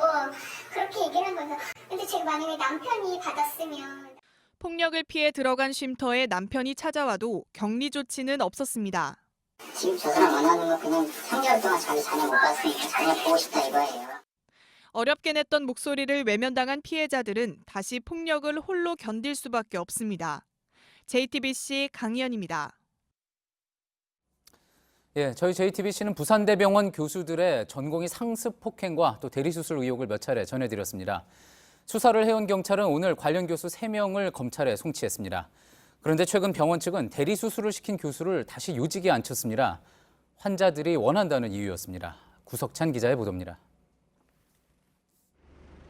그렇게 얘기를 한 거예요. 근데 제가 만약에 남편이 받았으면. 폭력을 피해 들어간 쉼터에 남편이 찾아와도 격리 조치는 없었습니다. 지금 저 사람 만나는 거 그냥 3개월 동안 자기 자녀 못 봤으니까 자녀 보고 싶다 이거예요. 어렵게 냈던 목소리를 외면당한 피해자들은 다시 폭력을 홀로 견딜 수밖에 없습니다. JTBC 강희연입니다. 예, 저희 JTBC는 부산대병원 교수들의 전공의 상습 폭행과 또 대리수술 의혹을 몇 차례 전해드렸습니다. 수사를 해온 경찰은 오늘 관련 교수 3명을 검찰에 송치했습니다. 그런데 최근 병원 측은 대리수술을 시킨 교수를 다시 요직에 앉혔습니다. 환자들이 원한다는 이유였습니다. 구석찬 기자의 보도입니다.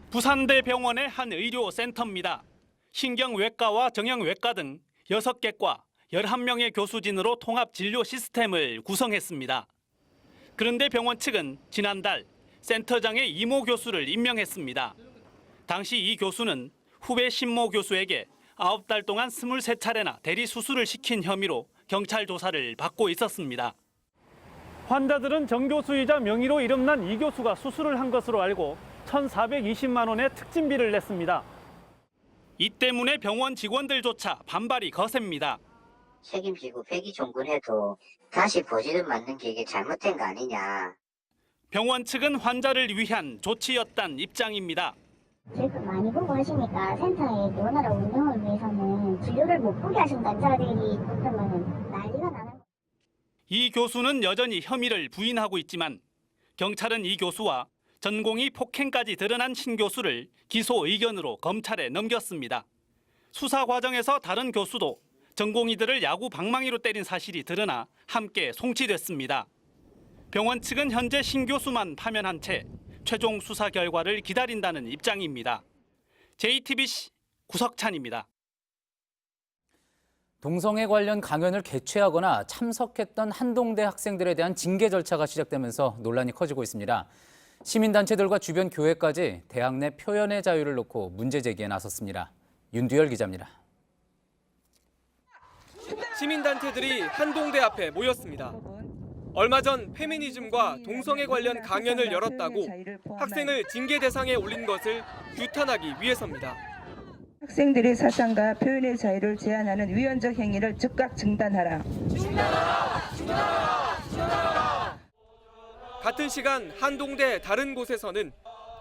부산대병원의 한 의료센터입니다. 신경외과와 정형외과 등 6개 과 11명의 교수진으로 통합 진료 시스템을 구성했습니다. 그런데 병원 측은 지난달 센터장에 이모 교수를 임명했습니다. 당시 이 교수는 후배 신모 교수에게 9달 동안 23차례나 대리 수술을 시킨 혐의로 경찰 조사를 받고 있었습니다. 환자들은 정 교수이자 명의로 이름난 이 교수가 수술을 한 것으로 알고 1,420만 원의 특진비를 냈습니다. 이 때문에 병원 직원들조차 반발이 거셉니다. 책임지고 폐기 종군해도 다시 보지는 맞는 게 이게 잘못된 거 아니냐. 병원 측은 환자를 위한 조치였단 입장입니다. 제가 많이 보고 하시니까 센터의 원활한 운영을 위해서는 진료를 못 보게 하신 환자들이 그러면 난리가 나는. 이 교수는 여전히 혐의를 부인하고 있지만 경찰은 이 교수와 전공이 폭행까지 드러난 신 교수를 기소 의견으로 검찰에 넘겼습니다. 수사 과정에서 다른 교수도 전공의들을 야구 방망이로 때린 사실이 드러나 함께 송치됐습니다. 병원 측은 현재 신 교수만 파면한 채 최종 수사 결과를 기다린다는 입장입니다. JTBC 구석찬입니다. 동성애 관련 강연을 개최하거나 참석했던 한동대 학생들에 대한 징계 절차가 시작되면서 논란이 커지고 있습니다. 시민단체들과 주변 교회까지 대학 내 표현의 자유를 놓고 문제 제기에 나섰습니다. 윤두열 기자입니다. 시민단체들이 한동대 앞에 모였습니다. 얼마 전 페미니즘과 동성애 관련 강연을 열었다고 학생을 징계 대상에 올린 것을 규탄하기 위해서입니다. 학생들의 사상과 표현의 자유를 제한하는 위헌적 행위를 즉각 중단하라. 같은 시간 한동대 다른 곳에서는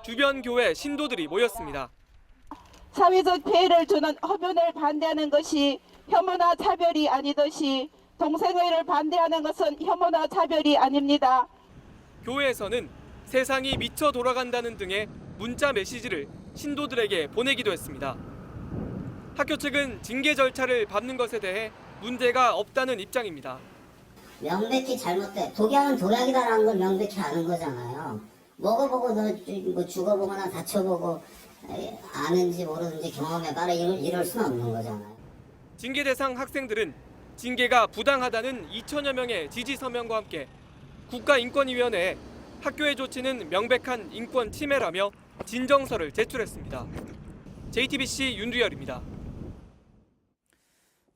주변 교회 신도들이 모였습니다. 사회적 피해를 주는 흡연을 반대하는 것이 혐오나 차별이 아니듯이 동성애를 반대하는 것은 혐오나 차별이 아닙니다. 교회에서는 세상이 미쳐 돌아간다는 등의 문자 메시지를 신도들에게 보내기도 했습니다. 학교 측은 징계 절차를 밟는 것에 대해 문제가 없다는 입장입니다. 명백히 잘못돼. 독약은 독약이다라는 걸 명백히 아는 거잖아요. 먹어보고 뭐 죽어보거나 다쳐보고 아는지 모르는지 경험해봐라 이럴 수는 없는 거잖아요. 징계 대상 학생들은 징계가 부당하다는 2천여 명의 지지 서명과 함께 국가인권위원회에 학교의 조치는 명백한 인권 침해라며 진정서를 제출했습니다. JTBC 윤두열입니다.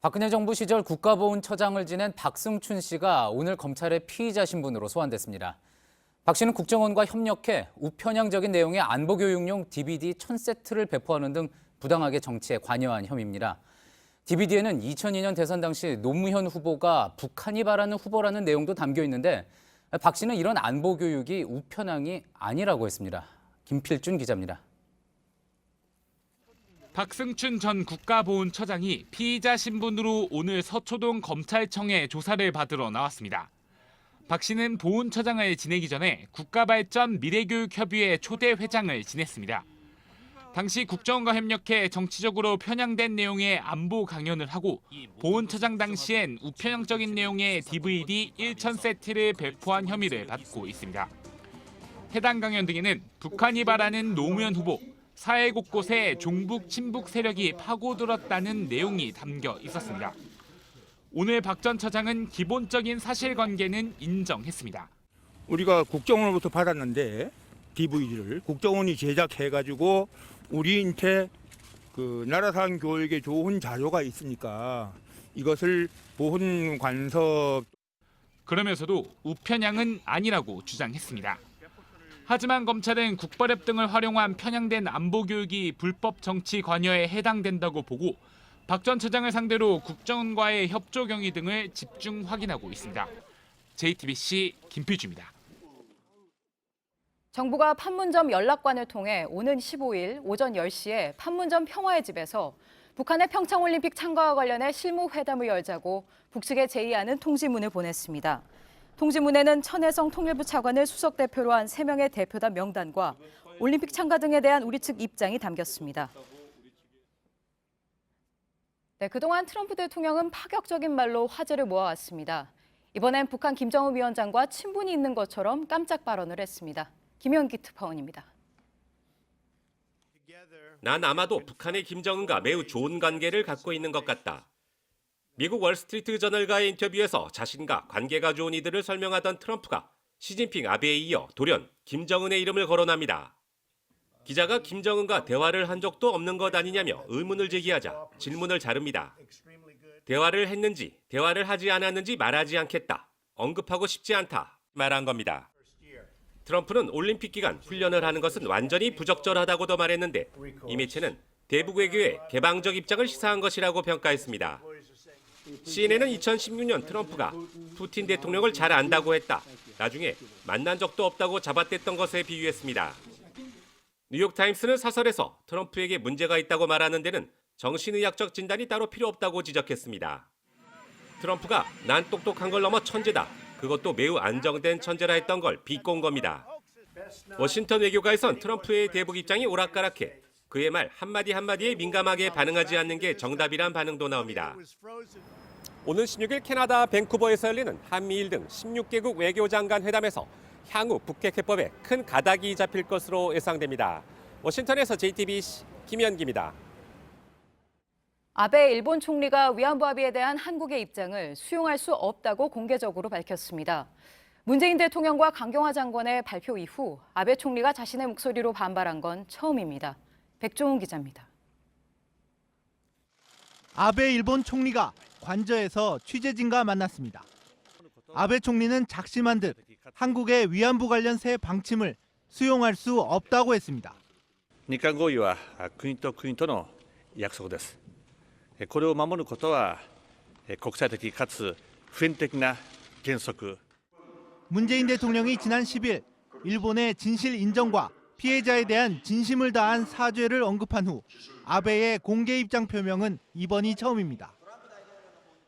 박근혜 정부 시절 국가보훈처장을 지낸 박승춘 씨가 오늘 검찰의 피의자 신분으로 소환됐습니다. 박 씨는 국정원과 협력해 우편향적인 내용의 안보교육용 DVD 1000세트를 배포하는 등 부당하게 정치에 관여한 혐의입니다. DVD에는 2002년 대선 당시 노무현 후보가 북한이 바라는 후보라는 내용도 담겨 있는데 박 씨는 이런 안보교육이 우편향이 아니라고 했습니다. 김필준 기자입니다. 박승춘 전 국가보훈처장이 피의자 신분으로 오늘 서초동 검찰청에 조사를 받으러 나왔습니다. 박 씨는 보훈처장을 지내기 전에 국가발전 미래교육협의회 초대 회장을 지냈습니다. 당시 국정원과 협력해 정치적으로 편향된 내용의 안보 강연을 하고 보훈처장 당시엔 우편향적인 내용의 DVD 1,000세트를 배포한 혐의를 받고 있습니다. 해당 강연 등에는 북한이 바라는 노무현 후보, 사회 곳곳에 종북 친북 세력이 파고들었다는 내용이 담겨 있었습니다. 오늘 박 전 처장은 기본적인 사실관계는 인정했습니다. 우리가 국정원으로부터 받았는데 DVD를 국정원이 제작해가지고 우리한테 그 나라상 교육에 좋은 자료가 있으니까 이것을 보훈 관섭. 그러면서도 우편향은 아니라고 주장했습니다. 하지만 검찰은 국발협 등을 활용한 편향된 안보 교육이 불법 정치 관여에 해당된다고 보고 박 전 처장을 상대로 국정원과의 협조 경위 등을 집중 확인하고 있습니다. JTBC 김필주입니다. 정부가 판문점 연락관을 통해 오는 15일 오전 10시에 판문점 평화의 집에서 북한의 평창올림픽 참가와 관련해 실무회담을 열자고 북측에 제의하는 통지문을 보냈습니다. 통지문에는 천혜성 통일부 차관을 수석 대표로 한 3명의 대표단 명단과 올림픽 참가 등에 대한 우리 측 입장이 담겼습니다. 네, 그동안 트럼프 대통령은 파격적인 말로 화제를 모아왔습니다. 이번엔 북한 김정은 위원장과 친분이 있는 것처럼 깜짝 발언을 했습니다. 김현기 특파원입니다. 난 아마도 북한의 김정은과 매우 좋은 관계를 갖고 있는 것 같다. 미국 월스트리트 저널과의 인터뷰에서 자신과 관계가 좋은 이들을 설명하던 트럼프가 시진핑, 아베에 이어 돌연 김정은의 이름을 거론합니다. 기자가 김정은과 대화를 한 적도 없는 것 아니냐며 의문을 제기하자 질문을 자릅니다. 대화를 했는지, 대화를 하지 않았는지 말하지 않겠다. 언급하고 싶지 않다. 말한 겁니다. 트럼프는 올림픽 기간 훈련을 하는 것은 완전히 부적절하다고도 말했는데 이 매체는 대북 외교의 개방적 입장을 시사한 것이라고 평가했습니다. CNN은 2016년 트럼프가 푸틴 대통령을 잘 안다고 했다. 나중에 만난 적도 없다고 잡아댔던 것에 비유했습니다. 뉴욕타임스는 사설에서 트럼프에게 문제가 있다고 말하는 데는 정신의학적 진단이 따로 필요 없다고 지적했습니다. 트럼프가 난 똑똑한 걸 넘어 천재다. 그것도 매우 안정된 천재라 했던 걸 비꼰 겁니다. 워싱턴 외교가에선 트럼프의 대북 입장이 오락가락해 그의 말 한마디 한마디에 민감하게 반응하지 않는 게 정답이란 반응도 나옵니다. 오는 16일 캐나다 밴쿠버에서 열리는 한미일 등 16개국 외교장관 회담에서 향후 북핵 해법에 큰 가닥이 잡힐 것으로 예상됩니다. 워싱턴에서 JTBC 김현기입니다. 아베 일본 총리가 위안부 합의에 대한 한국의 입장을 수용할 수 없다고 공개적으로 밝혔습니다. 문재인 대통령과 강경화 장관의 발표 이후 아베 총리가 자신의 목소리로 반발한 건 처음입니다. 백종훈 기자입니다. 아베 일본 총리가 관저에서 취재진과 만났습니다. 아베 총리는 작심한 듯 한국의 위안부 관련 새 방침을 수용할 수 없다고 했습니다. 日韓合意は国と国との約束です。これを守ることは国際的かつ普遍的な原則。 문재인 대통령이 지난 10일 일본의 진실 인정과 피해자에 대한 진심을 다한 사죄를 언급한 후 아베의 공개 입장 표명은 이번이 처음입니다.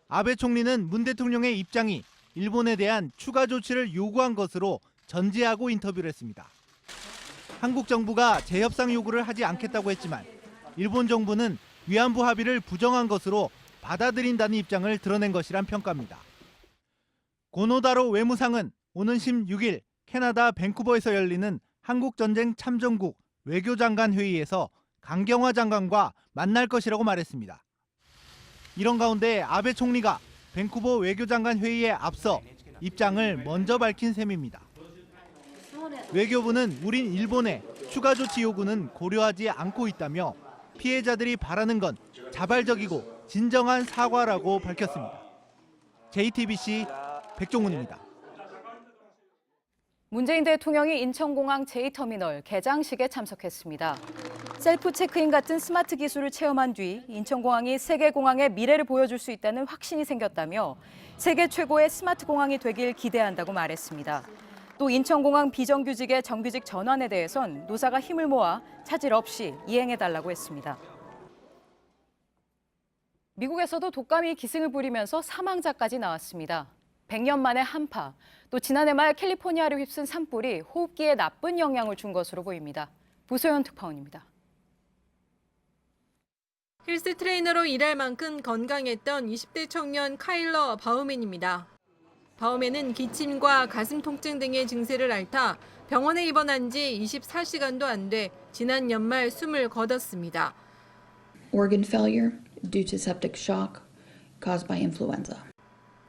아베 총리는 문 대통령의 입장이 일본에 대한 추가 조치를 요구한 것으로 전제하고 인터뷰를 했습니다. 한국 정부가 재협상 요구를 하지 않겠다고 했지만 일본 정부는 위안부 합의를 부정한 것으로 받아들인다는 입장을 드러낸 것이란 평가입니다. 고노다로 외무상은 오는 16일 캐나다 밴쿠버에서 열리는 한국전쟁 참전국 외교장관 회의에서 강경화 장관과 만날 것이라고 말했습니다. 이런 가운데 아베 총리가 밴쿠버 외교장관 회의에 앞서 입장을 먼저 밝힌 셈입니다. 외교부는 우린 일본의 추가 조치 요구는 고려하지 않고 있다며 피해자들이 바라는 건 자발적이고 진정한 사과라고 밝혔습니다. JTBC 백종훈입니다. 문재인 대통령이 인천공항 제2터미널 개장식에 참석했습니다. 셀프 체크인 같은 스마트 기술을 체험한 뒤 인천공항이 세계공항의 미래를 보여줄 수 있다는 확신이 생겼다며 세계 최고의 스마트 공항이 되길 기대한다고 말했습니다. 또 인천공항 비정규직의 정규직 전환에 대해선 노사가 힘을 모아 차질 없이 이행해달라고 했습니다. 미국에서도 독감이 기승을 부리면서 사망자까지 나왔습니다. 100년 만에 한파, 또 지난해 말 캘리포니아를 휩쓴 산불이 호흡기에 나쁜 영향을 준 것으로 보입니다. 부소연 특파원입니다. 헬스 트레이너로 일할 만큼 건강했던 20대 청년 카일러 바우맨입니다. 바우맨은 기침과 가슴 통증 등의 증세를 앓다 병원에 입원한 지 24시간도 안 돼 지난 연말 숨을 거뒀습니다. Organ failure due to septic shock caused by influenza.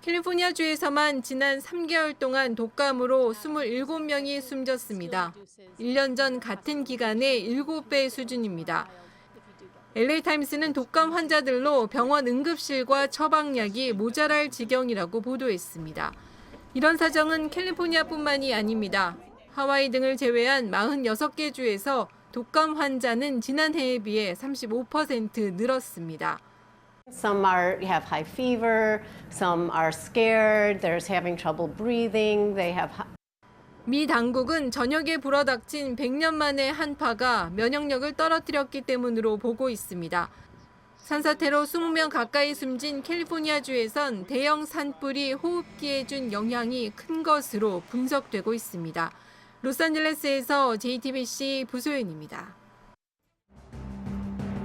캘리포니아주에서만 지난 3개월 동안 독감으로 27명이 숨졌습니다. 1년 전 같은 기간의 7배 수준입니다. LA타임스는 독감 환자들로 병원 응급실과 처방약이 모자랄 지경이라고 보도했습니다. 이런 사정은 캘리포니아뿐만이 아닙니다. 하와이 등을 제외한 46개 주에서 독감 환자는 지난해에 비해 35% 늘었습니다. Some have high fever, some are scared, there's having trouble breathing, they have. 미 당국은 전역에 불어닥친 100년 만의 한파가 면역력을 떨어뜨렸기 때문으로 보고 있습니다. 산사태로 20명 가까이 숨진 캘리포니아주에선 대형 산불이 호흡기에 준 영향이 큰 것으로 분석되고 있습니다. 로스앤젤레스에서 JTBC 부소연입니다.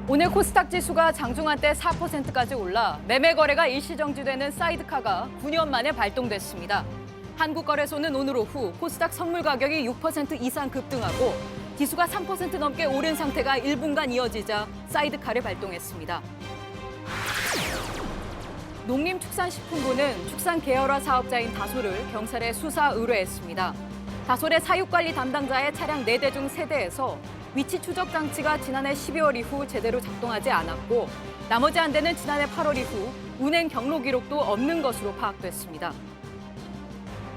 오늘 코스닥 지수가 장중 한때 4%까지 올라 매매 거래가 일시 정지되는 사이드카가 9년 만에 발동됐습니다. 한국거래소는 오늘 오후 코스닥 선물 가격이 6% 이상 급등하고 지수가 3% 넘게 오른 상태가 1분간 이어지자 사이드카를 발동했습니다. 농림축산식품부는 축산 계열화 사업자인 다솔을 경찰에 수사 의뢰했습니다. 다솔의 사육관리 담당자의 차량 4대 중 3대에서 위치 추적 장치가 지난해 12월 이후 제대로 작동하지 않았고 나머지 한 대는 지난해 8월 이후 운행 경로 기록도 없는 것으로 파악됐습니다.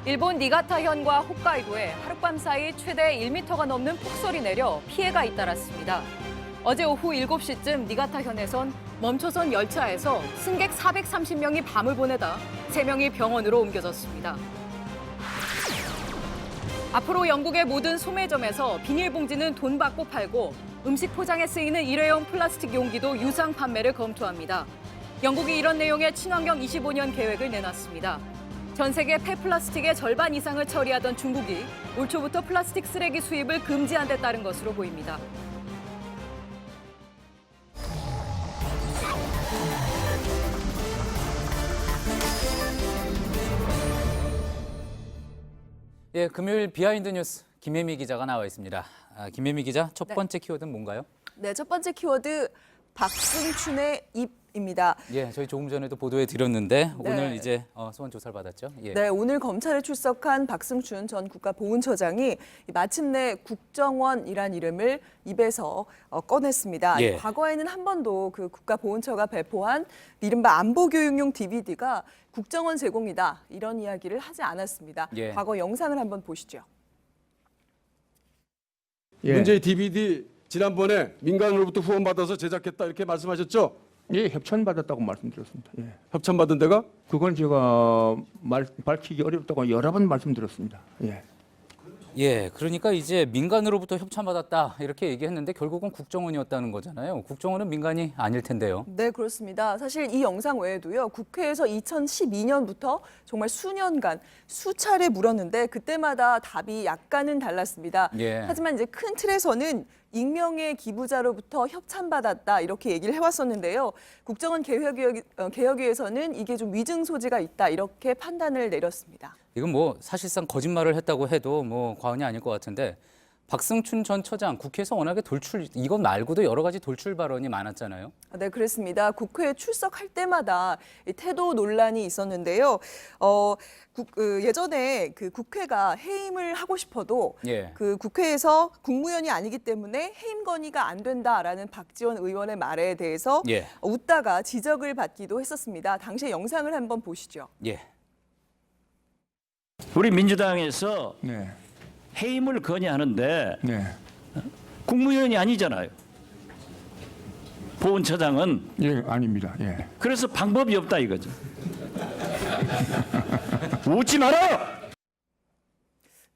일본 니가타현과 홋카이도에 하룻밤 사이 최대 1m가 넘는 폭설이 내려 피해가 잇따랐습니다. 어제 오후 7시쯤 니가타현에선 멈춰선 열차에서 승객 430명이 밤을 보내다 3명이 병원으로 옮겨졌습니다. 앞으로 영국의 모든 소매점에서 비닐봉지는 돈 받고 팔고 음식 포장에 쓰이는 일회용 플라스틱 용기도 유상 판매를 검토합니다. 영국이 이런 내용의 친환경 25년 계획을 내놨습니다. 전 세계 폐플라스틱의 절반 이상을 처리하던 중국이 올 초부터 플라스틱 쓰레기 수입을 금지한 데 따른 것으로 보입니다. 예, 금요일 비하인드 뉴스 김혜미 기자가 나와 있습니다. 김혜미 기자, 첫 번째 키워드는 뭔가요? 네, 첫 번째 키워드 박승춘의 입입니다. 예, 저희 조금 전에도 보도해 드렸는데 네. 오늘 이제 소환 조사를 받았죠. 예. 네, 오늘 검찰에 출석한 박승춘 전 국가보훈처장이 마침내 국정원이란 이름을 입에서 꺼냈습니다. 예. 과거에는 한 번도 그 국가보훈처가 배포한 이른바 안보교육용 DVD가 국정원 제공이다 이런 이야기를 하지 않았습니다. 예. 과거 영상을 한번 보시죠. 예. 문제의 DVD 지난번에 민간으로부터 후원받아서 제작했다 이렇게 말씀하셨죠? 예, 협찬받았다고 말씀드렸습니다. 예. 협찬받은 데가? 그건 제가 밝히기 어렵다고 여러 번 말씀드렸습니다. 예. 예, 그러니까 이제 민간으로부터 협찬받았다 이렇게 얘기했는데 결국은 국정원이었다는 거잖아요. 국정원은 민간이 아닐 텐데요. 네, 그렇습니다. 사실 이 영상 외에도요, 국회에서 2012년부터 정말 수년간 수차례 물었는데 그때마다 답이 약간은 달랐습니다. 예. 하지만 이제 큰 틀에서는 익명의 기부자로부터 협찬받았다 이렇게 얘기를 해왔었는데요. 국정원 개혁위에서는 이게 좀 위증 소지가 있다 이렇게 판단을 내렸습니다. 이건 뭐 사실상 거짓말을 했다고 해도 뭐 과언이 아닐 것 같은데 박승춘 전 처장 국회에서 워낙에 이것 말고도 여러 가지 돌출 발언이 많았잖아요. 네, 그렇습니다. 국회에 출석할 때마다 태도 논란이 있었는데요. 예전에 그 국회가 해임을 하고 싶어도 예. 그 국회에서 국무위원이 아니기 때문에 해임 건의가 안 된다라는 박지원 의원의 말에 대해서 예. 웃다가 지적을 받기도 했었습니다. 당시의 영상을 한번 보시죠. 예. 우리 민주당에서 네. 해임을 건의하는데 네. 국무위원이 아니잖아요. 보훈처장은. 예, 아닙니다. 예. 그래서 방법이 없다 이거죠. 웃지 마라!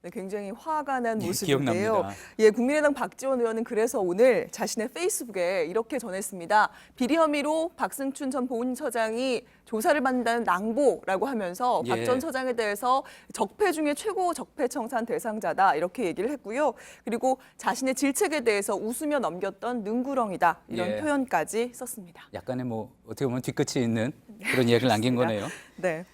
네, 굉장히 화가 난 예, 모습인데요. 기억납니다. 예, 국민의당 박지원 의원은 그래서 오늘 자신의 페이스북에 이렇게 전했습니다. 비리 혐의로 박승춘 전 보훈처장이 조사를 받는다는 낭보라고 하면서 예. 박 전 처장에 대해서 적폐 중에 최고 적폐청산 대상자다 이렇게 얘기를 했고요. 그리고 자신의 질책에 대해서 웃으며 넘겼던 능구렁이다 이런 예. 표현까지 썼습니다. 약간의 뭐 어떻게 보면 뒤끝이 있는 그런 이야기를 남긴 거네요. 네.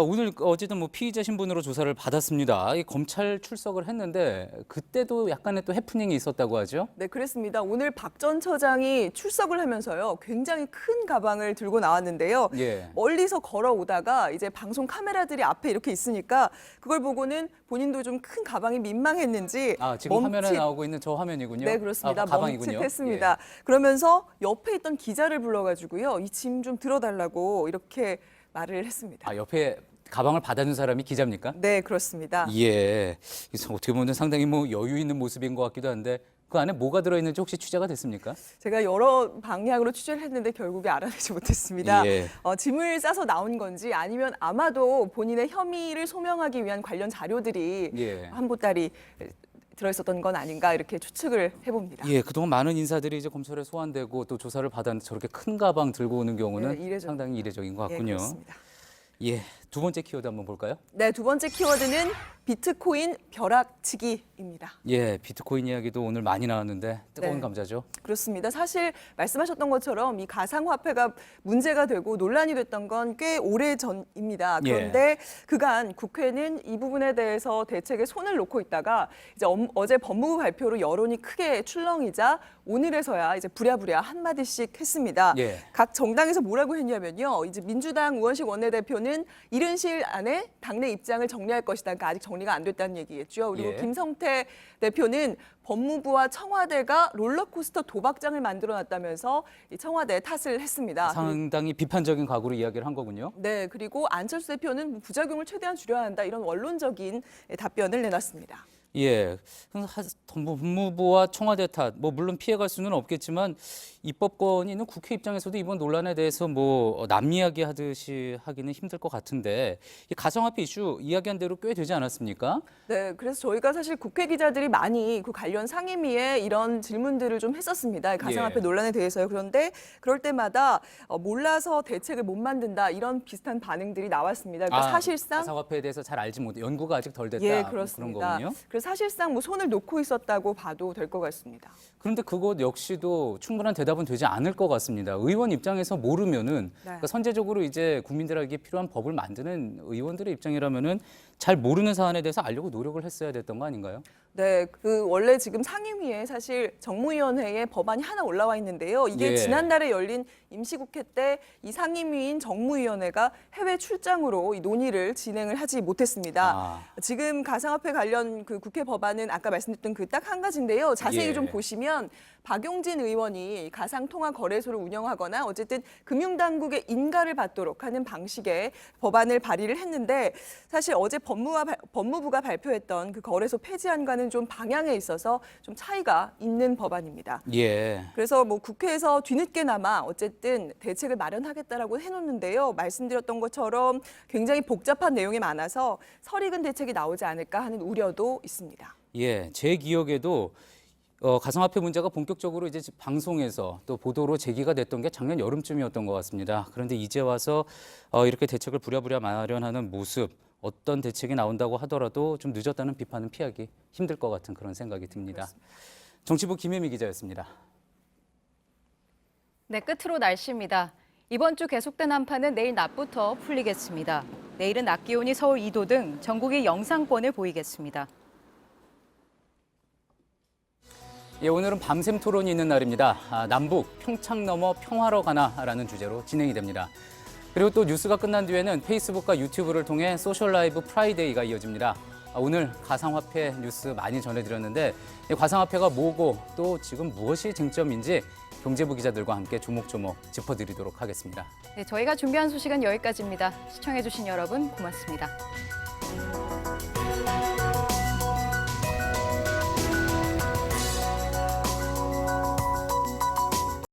오늘 어쨌든 뭐 피의자 신분으로 조사를 받았습니다. 이 검찰 출석을 했는데 그때도 약간의 또 해프닝이 있었다고 하죠. 네, 그렇습니다. 오늘 박 전 처장이 출석을 하면서요. 굉장히 큰 가방을 들고 나왔는데요. 예. 멀리서 걸어오다가 이제 방송 카메라들이 앞에 이렇게 있으니까 그걸 보고는 본인도 좀 큰 가방이 민망했는지 지금 화면에 나오고 있는 저 화면이군요. 네, 그렇습니다. 가방이군요. 멈칫했습니다. 그러면서 옆에 있던 기자를 불러가지고요. 이 짐 좀 들어달라고 이렇게 말을 했습니다. 옆에 가방을 받아준 사람이 기자입니까? 네, 그렇습니다. 예. 그래서 어떻게 보면 상당히 뭐 여유 있는 모습인 것 같기도 한데 그 안에 뭐가 들어있는지 혹시 취재가 됐습니까? 제가 여러 방향으로 취재를 했는데 결국에 알아내지 못했습니다. 예. 짐을 싸서 나온 건지 아니면 아마도 본인의 혐의를 소명하기 위한 관련 자료들이 예. 한 보따리 들어있었던 건 아닌가 이렇게 추측을 해봅니다. 예, 그동안 많은 인사들이 이제 검찰에 소환되고 또 조사를 받았는데 저렇게 큰 가방 들고 오는 경우는 네, 상당히 이례적인 것 예, 같군요. 그렇습니다. 예, 두 번째 키워드 한번 볼까요? 네, 두 번째 키워드는 비트코인 벼락치기입니다. 예, 비트코인 이야기도 오늘 많이 나왔는데 뜨거운 네. 감자죠. 그렇습니다. 사실 말씀하셨던 것처럼 이 가상화폐가 문제가 되고 논란이 됐던 건 꽤 오래 전입니다. 그런데 그간 국회는 이 부분에 대해서 대책에 손을 놓고 있다가 이제 어제 법무부 발표로 여론이 크게 출렁이자 오늘에서야 이제 부랴부랴 한마디씩 했습니다. 예. 각 정당에서 뭐라고 했냐면요. 이제 민주당 우원식 원내대표는 이른 시일 안에 당내 입장을 정리할 것이다. 그러니까 아직 정리가 안 됐다는 얘기겠죠. 그리고 예. 김성태 대표는 법무부와 청와대가 롤러코스터 도박장을 만들어놨다면서 이 청와대에 탓을 했습니다. 상당히 비판적인 각오로 이야기를 한 거군요. 네, 그리고 안철수 대표는 부작용을 최대한 줄여야 한다 이런 원론적인 답변을 내놨습니다. 예, 법무부와 청와대 탓, 뭐 물론 피해갈 수는 없겠지만 입법권이 있는 국회 입장에서도 이번 논란에 대해서 뭐 남이야기 하듯이 하기는 힘들 것 같은데 이 가상화폐 이슈 이야기한 대로 꽤 되지 않았습니까? 네, 그래서 저희가 사실 국회 기자들이 많이 그 관련 상임위에 이런 질문들을 좀 했었습니다. 가상화폐 예. 논란에 대해서요. 그런데 그럴 때마다 몰라서 대책을 못 만든다 이런 비슷한 반응들이 나왔습니다. 그러니까 사실상 가상화폐에 대해서 잘 알지 못해 연구가 아직 덜 됐다. 예, 그런 그렇습니다. 거군요. 그래서 사실상 뭐 손을 놓고 있었다고 봐도 될 것 같습니다. 그런데 그것 역시도 충분한 대답은 되지 않을 것 같습니다. 의원 입장에서 모르면은 그러니까 선제적으로 이제 국민들에게 필요한 법을 만드는 의원들의 입장이라면은 잘 모르는 사안에 대해서 알려고 노력을 했어야 됐던 거 아닌가요? 네, 그 원래 지금 상임위에 사실 정무위원회에 법안이 하나 올라와 있는데요. 이게 예. 지난달에 열린 임시국회 때 이 상임위인 정무위원회가 해외 출장으로 이 논의를 진행을 하지 못했습니다. 지금 가상화폐 관련 그 국회 법안은 아까 말씀드렸던 그 딱 한 가지인데요. 자세히 예. 좀 보시면 박용진 의원이 가상통화거래소를 운영하거나 어쨌든 금융당국의 인가를 받도록 하는 방식의 법안을 발의를 했는데 사실 어제 법무부가 발표했던 그 거래소 폐지안과는 좀 방향에 있어서 좀 차이가 있는 법안입니다. 예. 그래서 뭐 국회에서 뒤늦게나마 어쨌든 대책을 마련하겠다라고 해놓는데요. 말씀드렸던 것처럼 굉장히 복잡한 내용이 많아서 설익은 대책이 나오지 않을까 하는 우려도 있습니다. 예, 제 기억에도 가상화폐 문제가 본격적으로 이제 방송에서 또 보도로 제기가 됐던 게 작년 여름쯤이었던 것 같습니다. 그런데 이제 와서 이렇게 대책을 부랴부랴 마련하는 모습, 어떤 대책이 나온다고 하더라도 좀 늦었다는 비판은 피하기 힘들 것 같은 그런 생각이 듭니다. 정치부 김혜미 기자였습니다. 네, 끝으로 날씨입니다. 이번 주 계속된 한파는 내일 낮부터 풀리겠습니다. 내일은 낮 기온이 서울 2도 등 전국이 영상권을 보이겠습니다. 예, 오늘은 밤샘 토론이 있는 날입니다. 남북 평창 넘어 평화로 가나라는 주제로 진행이 됩니다. 그리고 또 뉴스가 끝난 뒤에는 페이스북과 유튜브를 통해 소셜 라이브 프라이데이가 이어집니다. 오늘 가상화폐 뉴스 많이 전해드렸는데 가상화폐가 뭐고 또 지금 무엇이 쟁점인지 경제부 기자들과 함께 조목조목 짚어드리도록 하겠습니다. 네, 저희가 준비한 소식은 여기까지입니다. 시청해주신 여러분 고맙습니다.